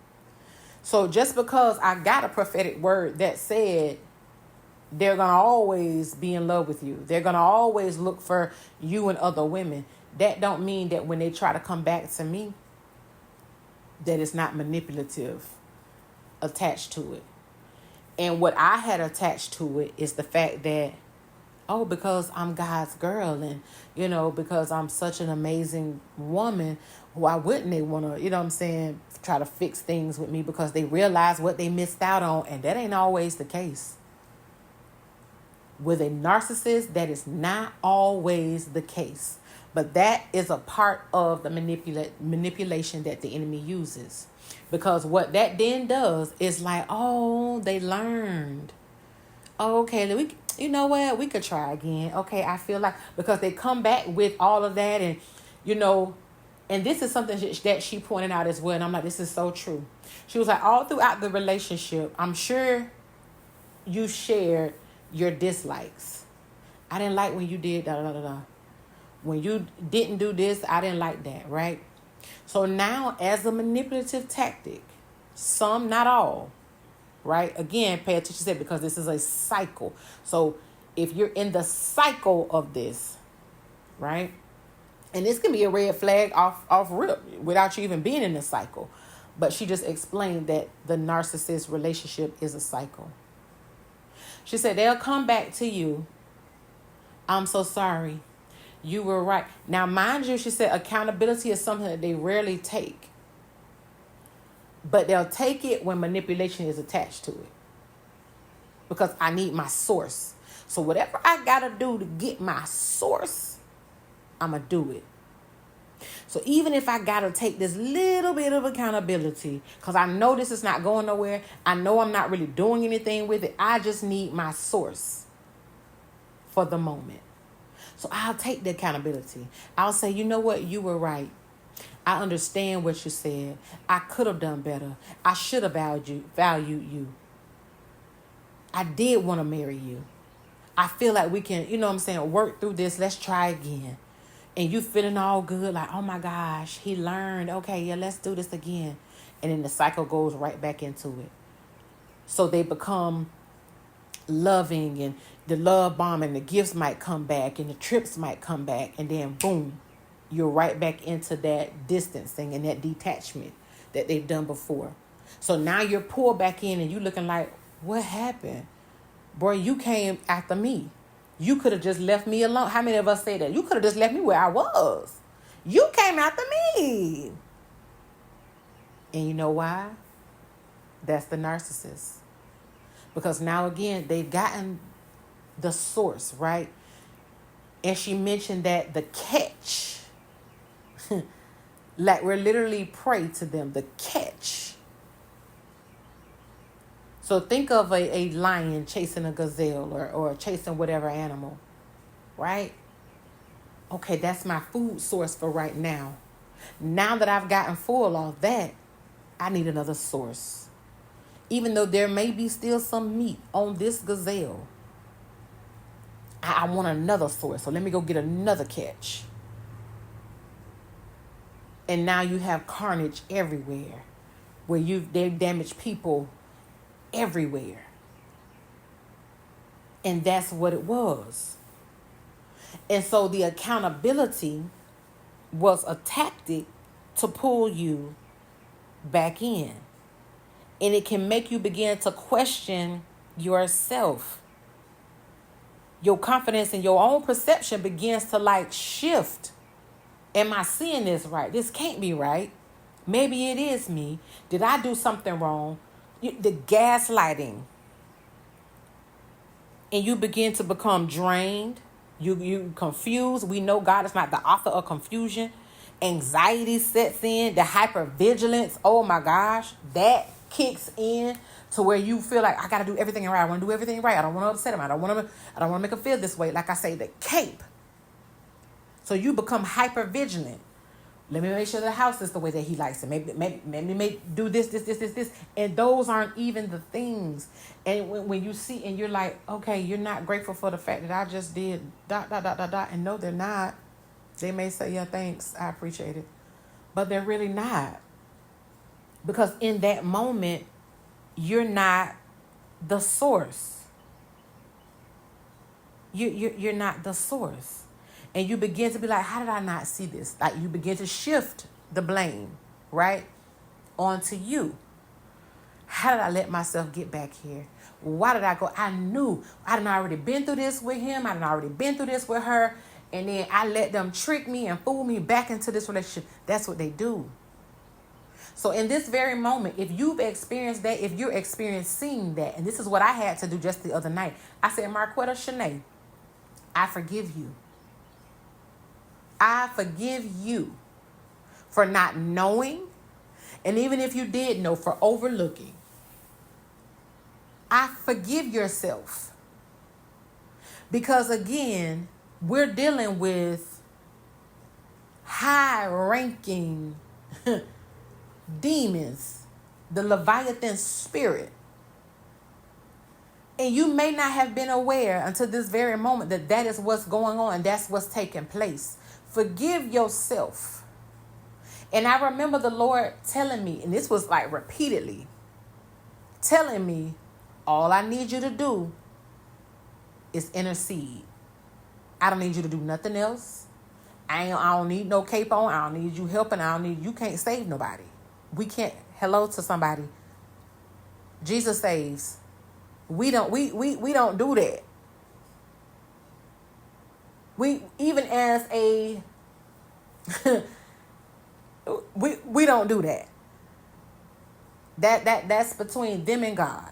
So just because I got a prophetic word that said they're going to always be in love with you, they're going to always look for you and other women, that don't mean that when they try to come back to me, that it's not manipulative attached to it. And what I had attached to it is the fact that, oh, because I'm God's girl, and, you know, because I'm such an amazing woman, why wouldn't they want to, you know what I'm saying, try to fix things with me because they realize what they missed out on. And that ain't always the case. With a narcissist, that is not always the case. But that is a part of the manipulation that the enemy uses. Because what that then does is like, oh, they learned. Okay, you know what? We could try again. Okay, I feel like, because they come back with all of that, and, you know, and this is something that she pointed out as well. And I'm like, this is so true. She was like, all throughout the relationship, I'm sure you shared your dislikes. I didn't like when you did da da da da. When you didn't do this, I didn't like that, right? So now, as a manipulative tactic, some, not all, right? Again, pay attention to it, because this is a cycle. So if you're in the cycle of this, right? And this can be a red flag off rip without you even being in the cycle. But she just explained that the narcissist relationship is a cycle. She said, they'll come back to you. I'm so sorry. You were right. Now, mind you, she said accountability is something that they rarely take. But they'll take it when manipulation is attached to it. Because I need my source. So whatever I got to do to get my source, I'm going to do it. So even if I got to take this little bit of accountability, because I know this is not going nowhere, I know I'm not really doing anything with it, I just need my source for the moment. So I'll take the accountability. I'll say, you know what? You were right. I understand what you said. I could have done better. I should have valued you. I did want to marry you. I feel like we can, you know what I'm saying, work through this. Let's try again. And you feeling all good, like, oh my gosh, he learned. Okay, yeah, let's do this again. And then the cycle goes right back into it. So they become loving, and the love bomb and the gifts might come back and the trips might come back, and then boom, you're right back into that distancing and that detachment that they've done before. So now you're pulled back in and you looking like, what happened? Boy, you came after me. You could have just left me alone. How many of us say that? You could have just left me where I was. You came after me. And you know why? That's the narcissist. Because now again, they've gotten the source, right? And she mentioned that the catch, like we're literally prey to them, the catch. So think of a lion chasing a gazelle or chasing whatever animal, right? Okay, that's my food source for right now. Now that I've gotten full of that, I need another source. Even though there may be still some meat on this gazelle, I want another source. So let me go get another catch. And now you have carnage everywhere, where they've damaged people everywhere. And that's what it was. And so the accountability was a tactic to pull you back in. And it can make you begin to question yourself. Your confidence in your own perception begins to shift. Am I seeing this right? This can't be right. Maybe it is me. Did I do something wrong? The gaslighting. And you begin to become drained. You confused. We know God is not the author of confusion. Anxiety sets in. The hypervigilance. Oh my gosh. That kicks in to where you feel like I got to do everything right. I want to do everything right. I don't want to upset him. I don't want to make him feel this way. Like I say, the cape. So you become hypervigilant. Let me make sure the house is the way that he likes it. Maybe do this. And those aren't even the things. And when you see and you're like, okay, you're not grateful for the fact that I just did ... And no, they're not. They may say, yeah, thanks. I appreciate it. But they're really not. Because in that moment, you're not the source. You're not the source. And you begin to be like, how did I not see this? Like you begin to shift the blame, right, onto you. How did I let myself get back here? Why did I go? I knew I done already been through this with him. I done already been through this with her. And then I let them trick me and fool me back into this relationship. That's what they do. So in this very moment, if you've experienced that, if you're experiencing that, and this is what I had to do just the other night. I said, Marquetta Shanae, I forgive you. I forgive you for not knowing. And even if you did know, for overlooking. I forgive yourself. Because again, we're dealing with high-ranking demons, the Leviathan spirit. And you may not have been aware until this very moment that that is what's going on. That's what's taking place. Forgive yourself. And I remember the Lord telling me, and this was repeatedly, telling me, all I need you to do is intercede. I don't need you to do nothing else. I don't need no cape on. I don't need you helping. You can't save nobody. We can't. Hello to somebody. Jesus saves. We don't do that. We even as a we don't do that. That's between them and God.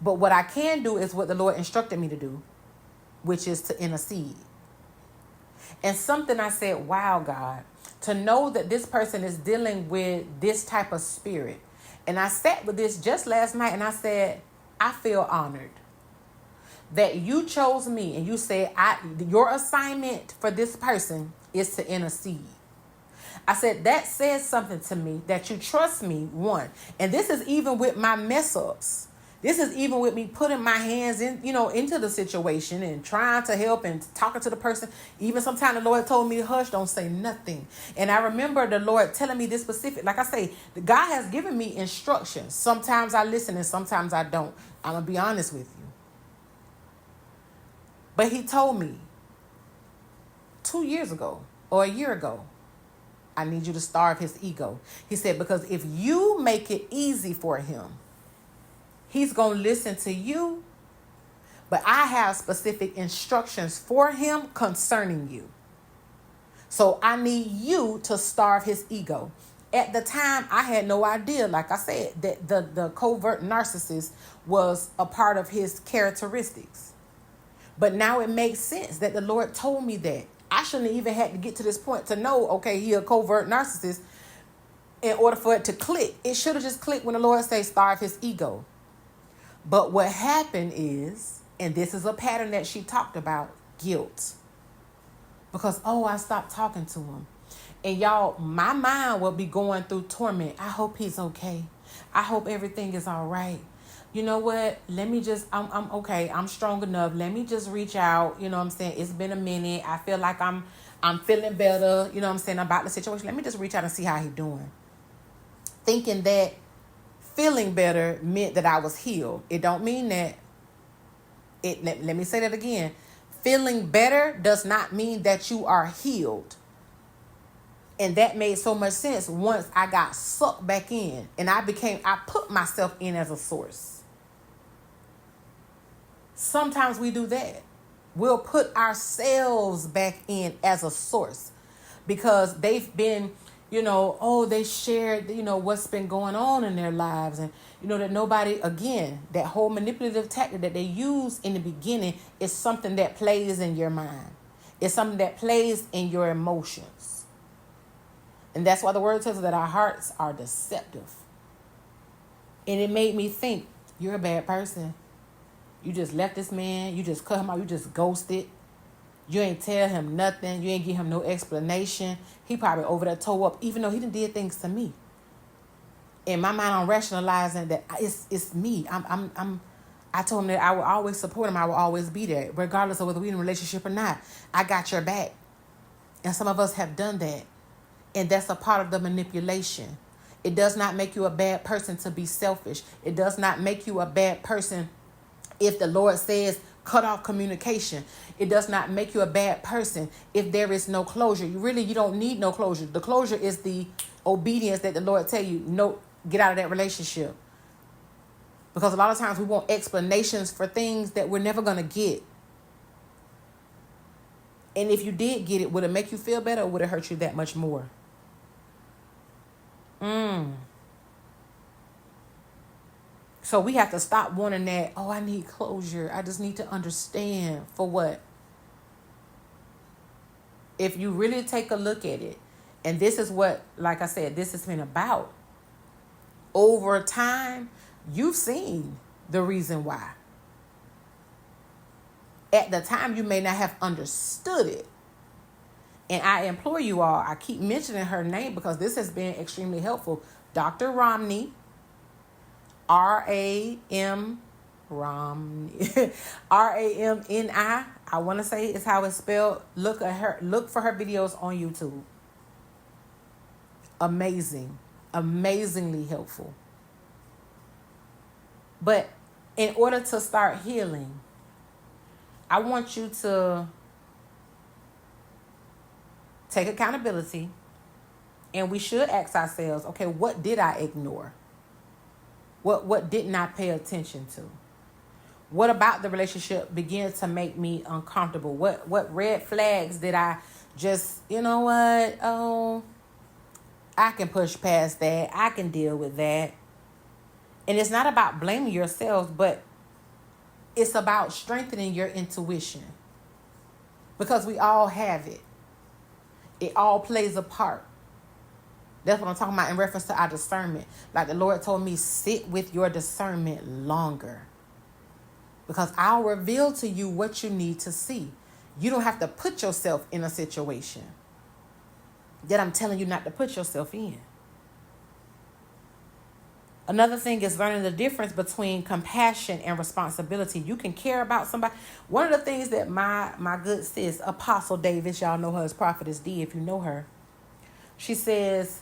But what I can do is what the Lord instructed me to do, which is to intercede. And something I said, wow, God, to know that this person is dealing with this type of spirit. And I sat with this just last night and I said, I feel honored that you chose me and you said, your assignment for this person is to intercede. I said, that says something to me that you trust me, one. And this is even with my mess ups. This is even with me putting my hands into the situation and trying to help and talking to the person. Even sometimes the Lord told me to hush, don't say nothing. And I remember the Lord telling me this specific. Like I say, God has given me instructions. Sometimes I listen and sometimes I don't. I'm going to be honest with you. But he told me 2 years ago or a year ago, I need you to starve his ego. He said, because if you make it easy for him, he's going to listen to you, but I have specific instructions for him concerning you. So I need you to starve his ego. At the time, I had no idea, like I said, that the covert narcissist was a part of his characteristics. But now it makes sense that the Lord told me that. I shouldn't have even had to get to this point to know, okay, he a covert narcissist in order for it to click. It should have just clicked when the Lord said starve his ego. But what happened is, and this is a pattern that she talked about, guilt. Because, I stopped talking to him. And y'all, my mind will be going through torment. I hope he's okay. I hope everything is all right. You know what? Let me just, I'm okay. I'm strong enough. Let me just reach out. You know what I'm saying? It's been a minute. I feel like I'm feeling better. You know what I'm saying? About the situation. Let me just reach out and see how he's doing. Thinking that feeling better meant that I was healed. It don't mean that. Let me say that again. Feeling better does not mean that you are healed. And that made so much sense once I got sucked back in and I put myself in as a source. Sometimes we do that. We'll put ourselves back in as a source because they've been, they shared, what's been going on in their lives. And, that nobody, again, that whole manipulative tactic that they use in the beginning is something that plays in your mind. It's something that plays in your emotions. And that's why the word tells us that our hearts are deceptive. And it made me think, you're a bad person. You just left this man. You just cut him out. You just ghosted. You ain't tell him nothing. You ain't give him no explanation. He probably over there toe up, even though he done did things to me. In my mind, I'm rationalizing that it's me. I told him that I will always support him. I will always be there, regardless of whether we're in a relationship or not. I got your back. And some of us have done that. And that's a part of the manipulation. It does not make you a bad person to be selfish. It does not make you a bad person if the Lord says cut off communication. It does not make you a bad person if there is no closure. You don't need no closure. The closure is the obedience that the Lord tell you, no, get out of that relationship. Because a lot of times we want explanations for things that we're never going to get. And if you did get it, would it make you feel better or would it hurt you that much more? So we have to stop wanting that, I need closure. I just need to understand. For what? If you really take a look at it, and this is what, like I said, this has been about. Over time, you've seen the reason why. At the time, you may not have understood it. And I implore you all, I keep mentioning her name because this has been extremely helpful. Dr. Romney, R-A-M, Romney, R-A-M-N-I, I want to say is how it's spelled. Look for her videos on YouTube. Amazing, amazingly helpful. But in order to start healing, I want you to take accountability, and we should ask ourselves, okay, what did I ignore? What didn't I pay attention to? What about the relationship began to make me uncomfortable? What red flags did I just, I can push past that. I can deal with that. And it's not about blaming yourselves, but it's about strengthening your intuition. Because we all have it. It all plays a part. That's what I'm talking about in reference to our discernment. Like the Lord told me, sit with your discernment longer. Because I'll reveal to you what you need to see. You don't have to put yourself in a situation that I'm telling you not to put yourself in. Another thing is learning the difference between compassion and responsibility. You can care about somebody. One of the things that my good sis, Apostle Davis, y'all know her as Prophetess D if you know her. She says,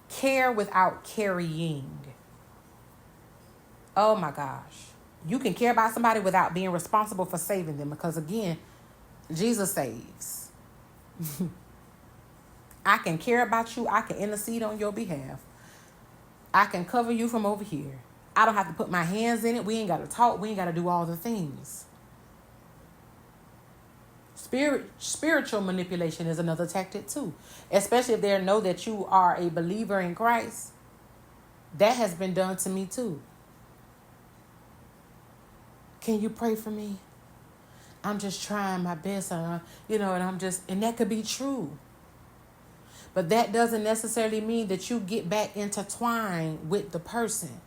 care without carrying. Oh my gosh. You can care about somebody without being responsible for saving them. Because again, Jesus saves. I can care about you. I can intercede on your behalf. I can cover you from over here. I don't have to put my hands in it. We ain't got to talk. We ain't got to do all the things. Spiritual manipulation is another tactic too. Especially if they know that you are a believer in Christ. That has been done to me too. Can you pray for me? I'm just trying my best. And that could be true. But that doesn't necessarily mean that you get back intertwined with the person.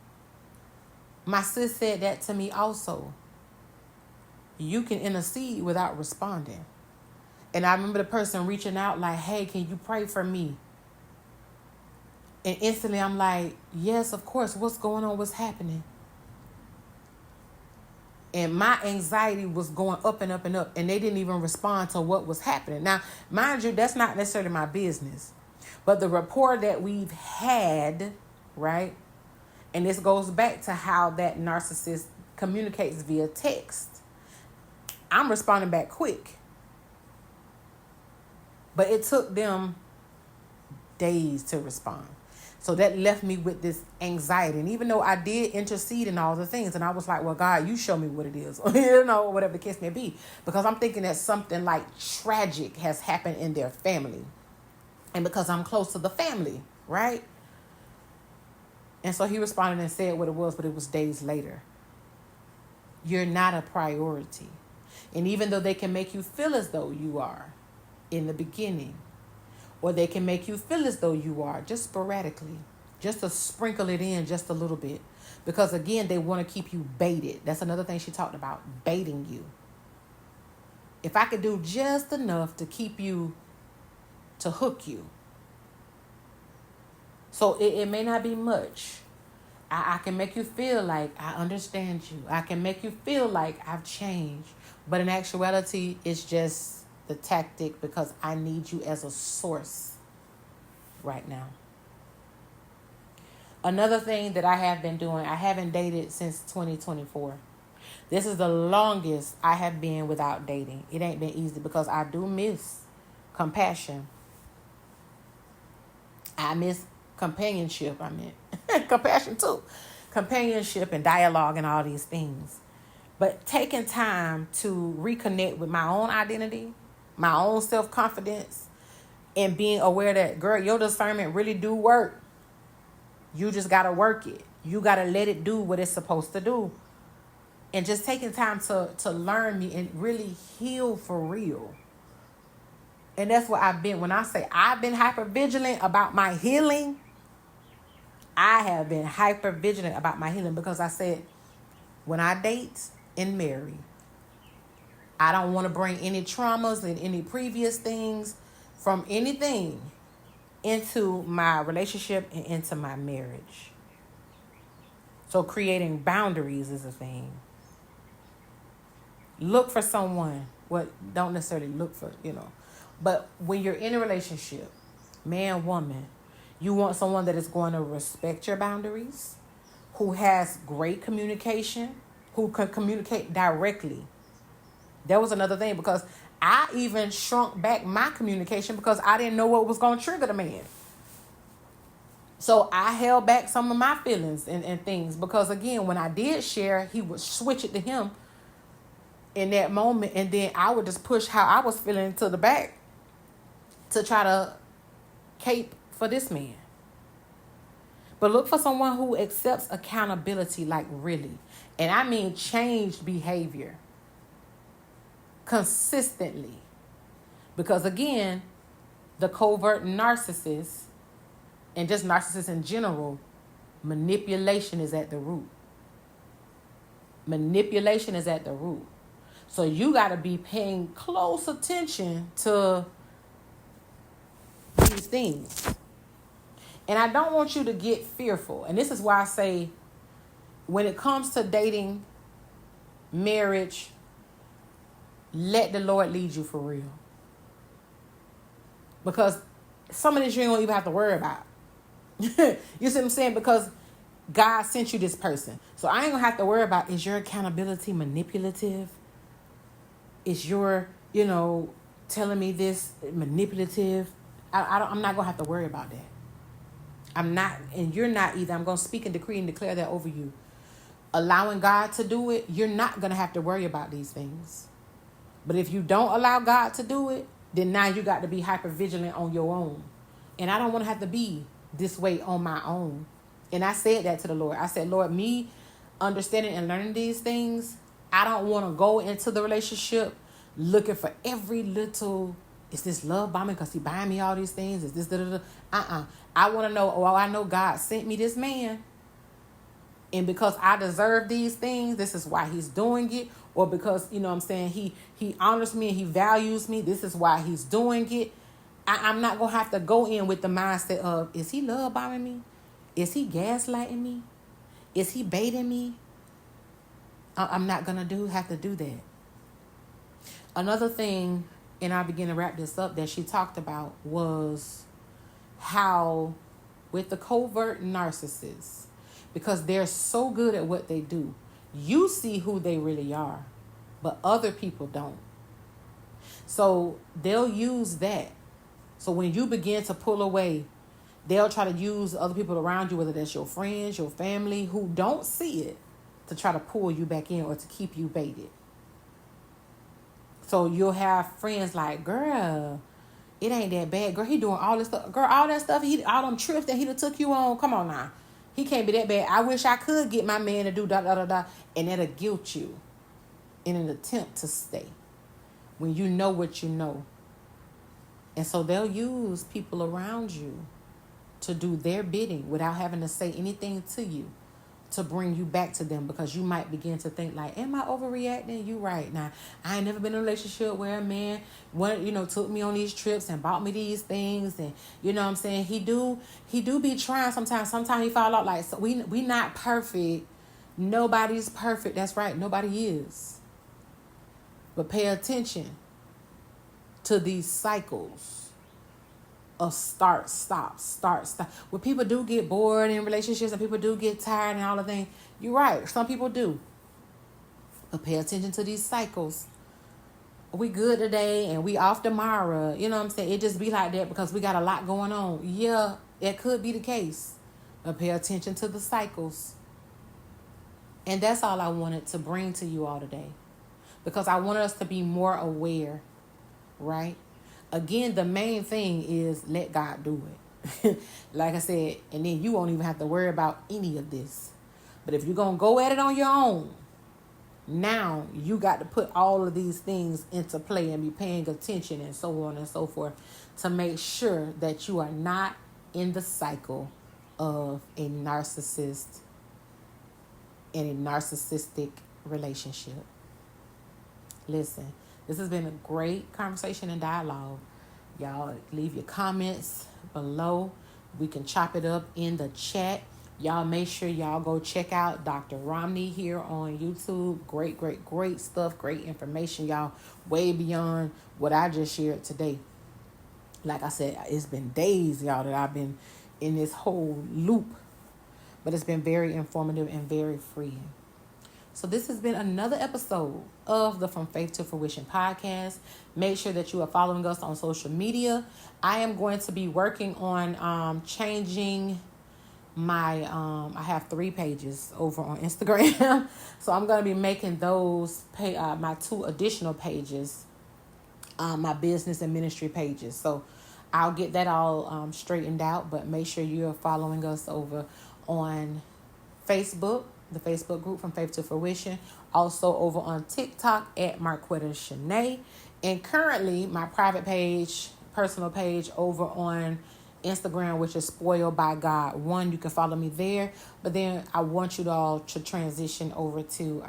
My sis said that to me also. You can intercede without responding. And I remember the person reaching out like, hey, can you pray for me? And instantly I'm like, yes, of course. What's going on? What's happening? And my anxiety was going up and up and up. And they didn't even respond to what was happening. Now, mind you, that's not necessarily my business. But the rapport that we've had, right? And this goes back to how that narcissist communicates via text. I'm responding back quick. But it took them days to respond. So that left me with this anxiety. And even though I did intercede in all the things, and I was like, well, God, you show me what it is, whatever the case may be. Because I'm thinking that something like tragic has happened in their family. And because I'm close to the family, right? And so he responded and said what it was, but it was days later. You're not a priority. And even though they can make you feel as though you are in the beginning, or they can make you feel as though you are just sporadically, just to sprinkle it in just a little bit. Because again, they want to keep you baited. That's another thing she talked about, baiting you. If I could do just enough to keep you, to hook you. So it may not be much. I can make you feel like I understand you. I can make you feel like I've changed. But in actuality, it's just the tactic because I need you as a source right now. Another thing that I have been doing, I haven't dated since 2024. This is the longest I have been without dating. It ain't been easy because I do miss compassion. I miss companionship. Compassion too. Companionship and dialogue and all these things. But taking time to reconnect with my own identity, my own self-confidence, and being aware that, girl, your discernment really do work. You just got to work it. You got to let it do what it's supposed to do. And just taking time to learn me and really heal for real. And that's what I've been. When I say I've been hyper vigilant about my healing, I have been hyper vigilant about my healing because I said, when I date and marry, I don't want to bring any traumas and any previous things from anything into my relationship and into my marriage. So creating boundaries is a thing. Look for someone. Don't necessarily look for, But when you're in a relationship, man, woman, you want someone that is going to respect your boundaries, who has great communication, who can communicate directly. That was another thing because I even shrunk back my communication because I didn't know what was going to trigger the man. So I held back some of my feelings and things because, again, when I did share, he would switch it to him in that moment. And then I would just push how I was feeling to the back to try to cape for this man. But look for someone who accepts accountability, like really. And I mean changed behavior. Consistently. Because again, the covert narcissist, and just narcissists in general, manipulation is at the root. Manipulation is at the root. So you got to be paying close attention to these things. And I don't want you to get fearful. And this is why I say, when it comes to dating, marriage, let the Lord lead you for real. Because some of this you ain't gonna even have to worry about. You see what I'm saying? Because God sent you this person. So I ain't gonna have to worry about, is your accountability manipulative? Is your, telling me this manipulative? I'm not gonna have to worry about that. I'm not, and you're not either. I'm gonna speak and decree and declare that over you. Allowing God to do it, you're not gonna have to worry about these things. But if you don't allow God to do it, then now you got to be hyper vigilant on your own. And I don't want to have to be this way on my own. And I said that to the Lord. I said, Lord, me understanding and learning these things, I don't want to go into the relationship looking for every little, is this love bombing because he buying me all these things? Is this da-da-da? I want to know, I know God sent me this man. And because I deserve these things, this is why he's doing it. Or because, he honors me and he values me. This is why he's doing it. I'm not going to have to go in with the mindset of, is he love bombing me? Is he gaslighting me? Is he baiting me? I'm not going to have to do that. Another thing, and I'll begin to wrap this up, that she talked about was how with the covert narcissists, because they're so good at what they do, you see who they really are, but other people don't. So they'll use that. So when you begin to pull away, they'll try to use other people around you, whether that's your friends, your family, who don't see it, to try to pull you back in or to keep you baited. So you'll have friends like, girl, it ain't that bad. Girl, he doing all this stuff. Girl, all that stuff, all them trips that he done took you on. Come on now. He can't be that bad. I wish I could get my man to do da-da-da-da. And that'll guilt you in an attempt to stay when you know what you know. And so they'll use people around you to do their bidding without having to say anything to you, to bring you back to them, because you might begin to think like, am I overreacting? You right. Now, I ain't never been in a relationship where a man took me on these trips and bought me these things, and you know what I'm saying? He do be trying sometimes. Sometimes he fall out. Like, so we not perfect. Nobody's perfect. That's right. Nobody is. But pay attention to these cycles of start, stop. When people do get bored in relationships and people do get tired and all the things, you're right. Some people do. But pay attention to these cycles. We good today and we off tomorrow. You know what I'm saying? It just be like that because we got a lot going on. Yeah, it could be the case. But pay attention to the cycles. And that's all I wanted to bring to you all today. Because I wanted us to be more aware, right? Again, the main thing is let God do it. Like I said, and then you won't even have to worry about any of this. But if you're going to go at it on your own, now you got to put all of these things into play and be paying attention and so on and so forth to make sure that you are not in the cycle of a narcissist in a narcissistic relationship. Listen, this has been a great conversation and dialogue. Y'all leave your comments below. We can chop it up in the chat. Y'all make sure y'all go check out Dr. Romney here on YouTube. Great stuff. Great information, y'all. Way beyond what I just shared today. Like I said, it's been days, y'all, that I've been in this whole loop. But it's been very informative and very freeing. So this has been another episode of the From Faith to Fruition podcast. Make sure that you are following us on social media. I am going to be working on changing my, I have 3 pages over on Instagram. So I'm going to be making those, my 2 additional pages, my business and ministry pages. So I'll get that all straightened out. But make sure you're following us over on Facebook, the Facebook group From Faith to Fruition. Also over on TikTok at Marquetta Shanae. And currently my private page, personal page over on Instagram, which is Spoiled by God 1. You can follow me there. But then I want you all to transition over to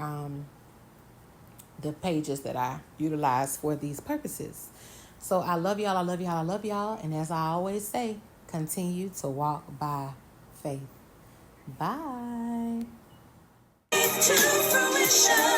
the pages that I utilize for these purposes. So I love y'all. And as I always say, continue to walk by faith. Bye. To fruition.